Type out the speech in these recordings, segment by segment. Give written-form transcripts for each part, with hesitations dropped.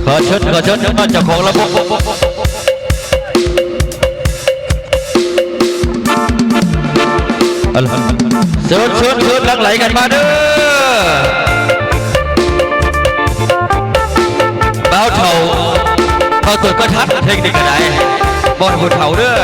ขอเชิญเจ้าของระบบเชิญหลั่งไหลกันมาเด้อเบาเท่าพอตรวจก็ทัดเทคนิคกันไหนบอลบุญเท่าเด้อ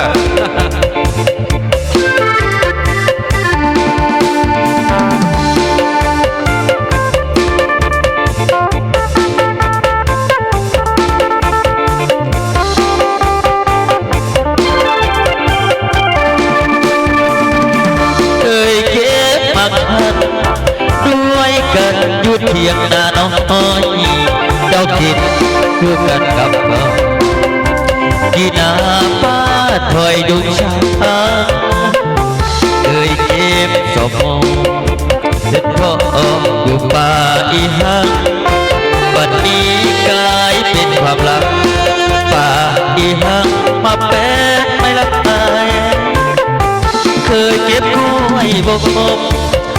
ด้วยกันยุดเทียงนาน้อยเจ้าคิดคือกันกับเราที่นาป้าถอยดุงช้างเคยเก็บสมองเสร็จพ่ออยู่ป่าอีหังบัดนี้กลายเป็นความลับป่าอีหังมาแปะไม่ละอายเคยเก็บกล้วยบกบ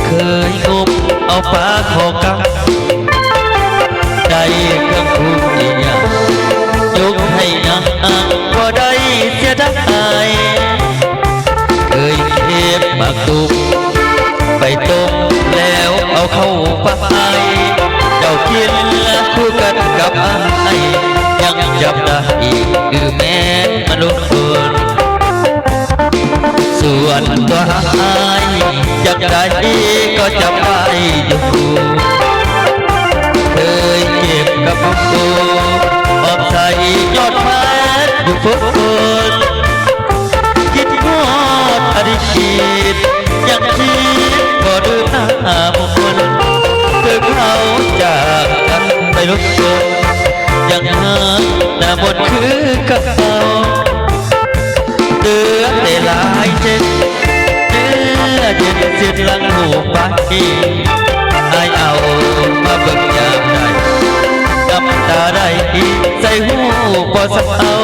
เคยงมเอาปลาขอกับได้เครื่องปรุงอีกอย่างยกให้นางก็ได้เสียดายเคยเก็บหมากตุกไปต้มแล้วเอาเข้าไปเจ้ากินคู่กันกับไอ้ยังจำได้คือแม่มนุษย์คนส่วนตัวไอ้อยากได้ก็จำได้อยู่เคยเก็บกับปูออกใส่ยอดไม้อยู่ฟุกคนคิดงอดอดีตยังคิดก็ดูหน้ามงคลเธอเขาจากกันไปลุกโกยังหาหน้ามนคือกับเขาเดือดได้หลายเจ็ดเย็นเสียหลังหูไปไอเอามาเบิกยามใดน้ำตาได้ใส่หูพอสักเอา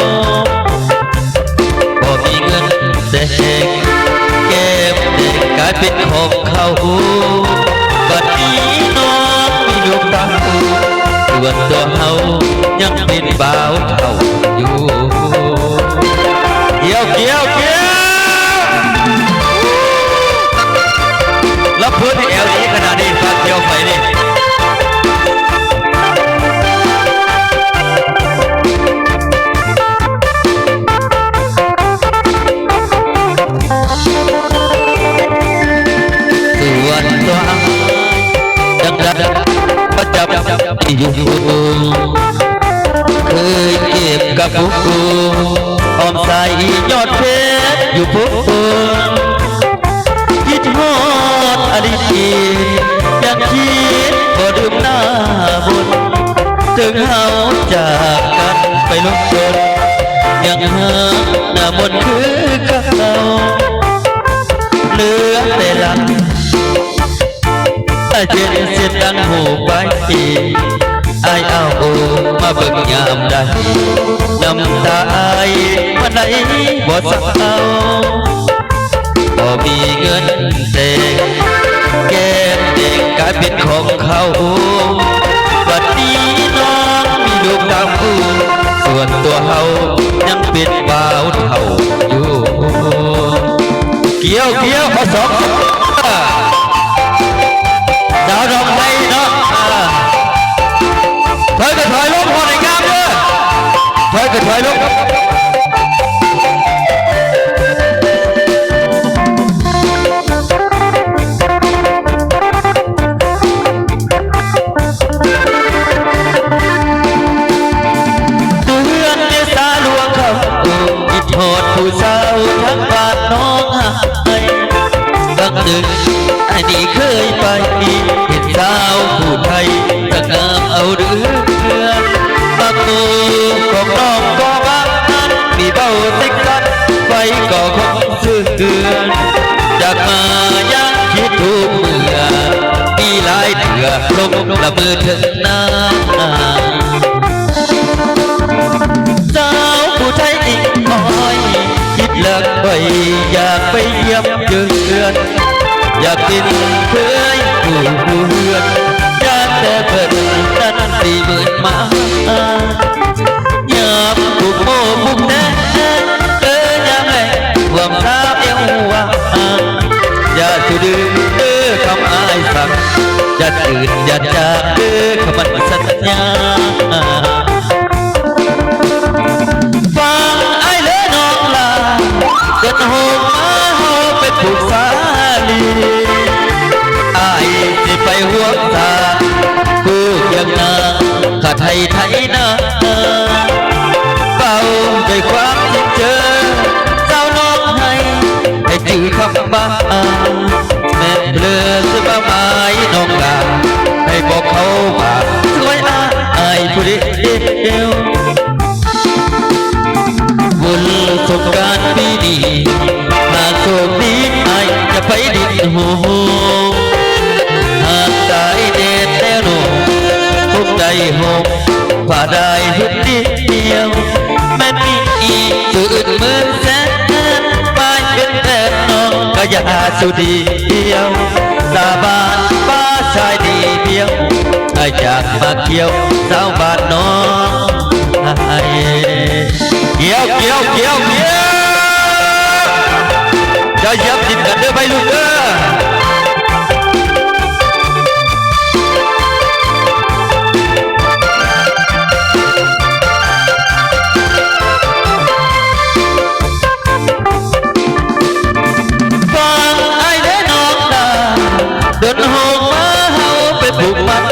พอมีเงินเด็กเก็บเด็กกลายเป็นของเขาบัดนี้น้องมีดวงตาส่วนตัวเขายังเป็นบ่าวเท่าอยู่เกี่ยวรับพื้นที่แอลนี้ขนาดนี้ฝากเกี่ยวไฟนี่ส่วนตัวยังรักประจับอยู่เคยเก็บกับผู้ออมใส่ยอดเพชรอยู่ผู้คิดฮอดอดีตยังคิดก็ดื่มหน้าบนถึงเฮาจากกันไปลุกจนยังหาหน้ามนคือกับเราเหลือแต่หลังเจ็ดเสียดังหูไปไอเอามาเบิกยามใดน้ำตาไอวันไหนบ่สักเอาบ่มีเงินเด็กแก้มเด็กกลายเป็นของเขาบัดนี้น้องมีดวงดาวส่วนตัวเขายังเป็นบ่าวเท่าอยู่เกี่ยวขอสองดาวดอกไม้เนาะถอยก็ถอยลงพอในงามเด้อถอยก็ถอยลงผู้สาวทั้งบ้านน้องหายบางดึกไอ้นี่เคยไปเห็นสาวผู้ไทยจะงามเอาเดือนบางมือของน้องก็บางนั้นมีเบ้าติ๊กตันไฟก็คงซื่อเกือนจากมายังคิดทุกเมื่อมีหลายเถื่อลงละมือถึงหน้าสาวผู้ไทยอีกคอยคิดเลิกไปอยากไปเยี่ยมเยือนอยากกินเคยผู้เพื่อนอยากแต่เพิ่นนั้น40,000 มา อย่าตื่นอย่าจากเด้อขมันสัญญาฟังไอ้เลือน้องลาเดินโฮมมาเฮาเป็นผู้สาลีไอ้สิไปห่วงตาคู่เคียงนางข้าไทยไทยนาเป่าด้วยความจริงเจอเจ้าน้องให้จื้อคำบ้าแม่เบลอซื้อมาไม้น้องลาให้บอกเขาว่าสวยอายผู้เดียวบุญสงกรานต์ปีนี้หากโชคดีอายจะไปดินโหหากได้เด็ดแน่นอนทุกใจหกผ่าได้หุดเดียวแม่มีอีกจุดเหมือนแสนไปเป็นแฟนน้องก็อย่าสุดีเดียวสาบานป้าชายดีเดียวไอจากมาเกี่ยวสาวบ้านน้องเกี่ยวจะยับจิตกันเด้อไปลูกเด้อฟังไอ้เด้อน้องดาเดินห้องมาเฮาไปผูกมัน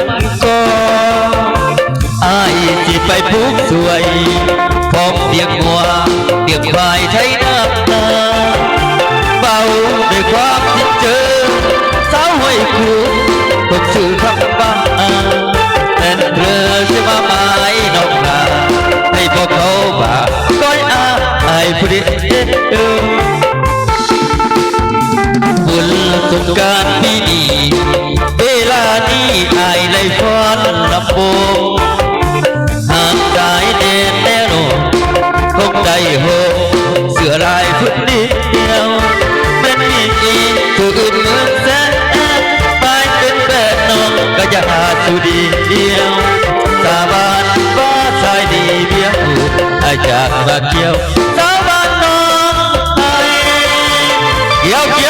ก่อนไอ้สิไปผูกสวยพร้อมเตียงหัวเตียงควายไทยน้ำตาเบาด้วยความที่เจอสาวห้อยคูตกชื่อคำบ้าแต่เธอจะมาหมายนอกนาให้พวกเขาบ้าก้อยอายผู้เดียวบุญสงกรานต์ปีนี้เวลานี้อายเลยฟ้อนลำโพงหากได้เด่นแน่นอนคงใจโหเสือลายคนเดียวไม่มีอีกผู้อื่นเหมือนแสนไปเป็นแบบน้องก็อย่าหาสุดีเดียวสาบานฟ้าชายดีเบี้ยไอจากมาเกี่ยวสาบานน้องไอเกี่ยว